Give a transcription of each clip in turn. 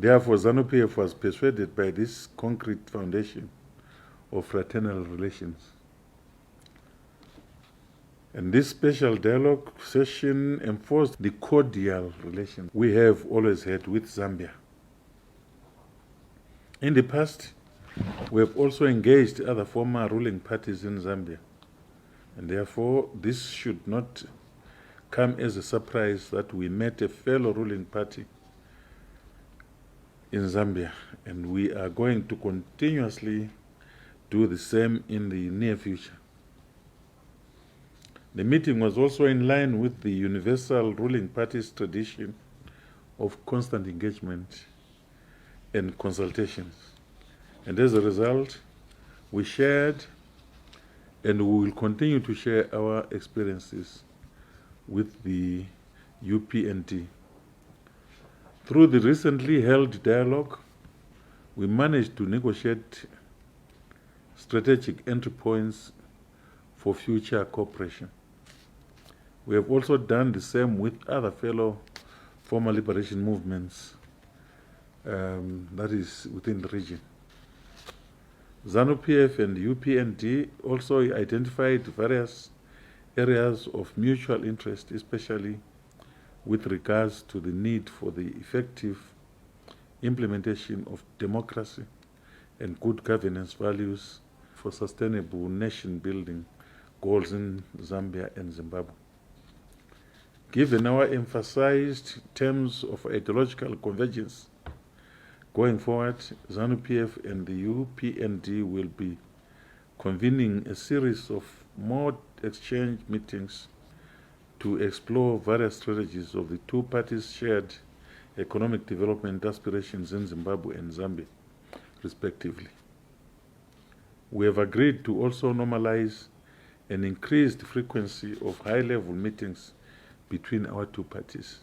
Therefore, ZANU-PF was persuaded by this concrete foundation of fraternal relations. And this special dialogue session enforced the cordial relations we have always had with Zambia. In the past, we have also engaged other former ruling parties in Zambia. And therefore, this should not come as a surprise that we met a fellow ruling party in Zambia. And we are going to continuously do the same in the near future. The meeting was also in line with the universal ruling party's tradition of constant engagement and consultations. And as a result, we shared and we will continue to share our experiences with the UPND. Through the recently held dialogue, we managed to negotiate strategic entry points for future cooperation. We have also done the same with other fellow former liberation movements, that is within the region. ZANU-PF and UPND also identified various areas of mutual interest, especially with regards to the need for the effective implementation of democracy and good governance values for sustainable nation-building goals in Zambia and Zimbabwe. Given our emphasized terms of ideological convergence, going forward, ZANU-PF and the UPND will be convening a series of more exchange meetings to explore various strategies of the two parties' shared economic development aspirations in Zimbabwe and Zambia, respectively. We have agreed to also normalize an increased frequency of high-level meetings between our two parties.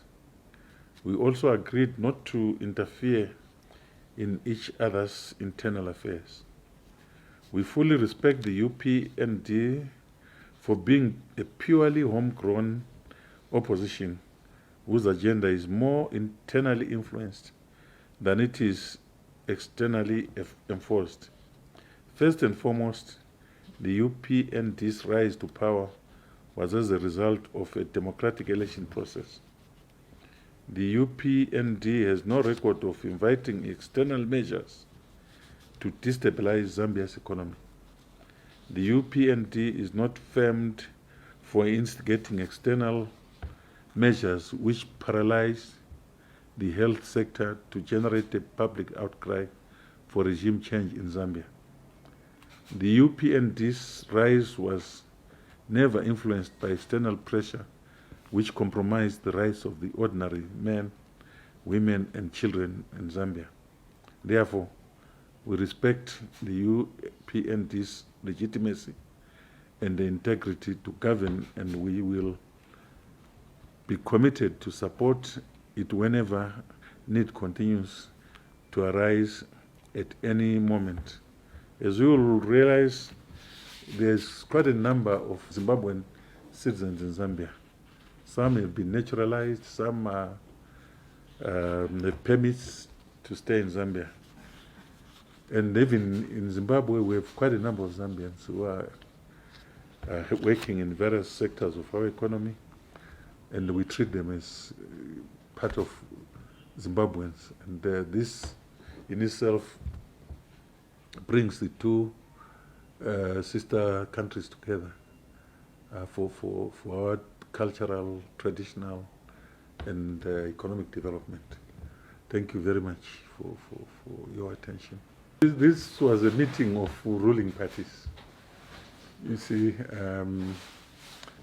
We also agreed not to interfere in each other's internal affairs. We fully respect the UPND for being a purely homegrown opposition whose agenda is more internally influenced than it is externally enforced. First and foremost, the UPND's rise to power was as a result of a democratic election process. The UPND has no record of inviting external measures to destabilize Zambia's economy. The UPND is not famed for instigating external measures which paralyze the health sector to generate a public outcry for regime change in Zambia. The UPND's rise was never influenced by external pressure which compromised the rights of the ordinary men, women, and children in Zambia. Therefore, we respect the UPND's legitimacy and the integrity to govern, and we will be committed to support it whenever need continues to arise at any moment. As you will realize, there's quite a number of Zimbabwean citizens in Zambia. Some have been naturalized, some have permits to stay in Zambia. And even in Zimbabwe, we have quite a number of Zambians who are working in various sectors of our economy, and we treat them as part of Zimbabweans. And this in itself brings the two sister countries together for our cultural, traditional, and economic development. Thank you very much for your attention. This was a meeting of ruling parties, you see, and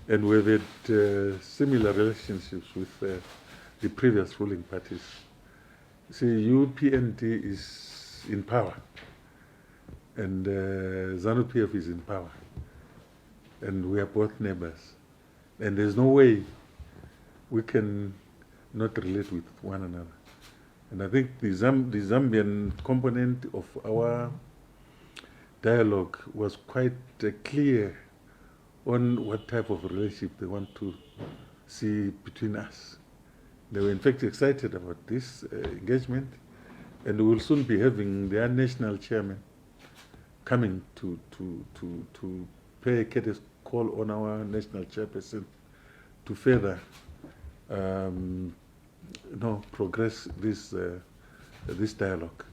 we've had similar relationships with the previous ruling parties. See, UPND is in power, and ZANU-PF is in power, and we are both neighbors. And there's no way we can not relate with one another. And I think the Zambian component of our dialogue was quite clear on what type of relationship they want to see between us. They were in fact excited about this engagement, And we will soon be having their national chairman coming to pay a courteous call on our national chairperson to further progress this dialogue.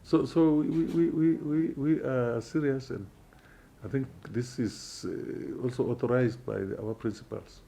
So we are serious, and I think this is also authorized by our principals.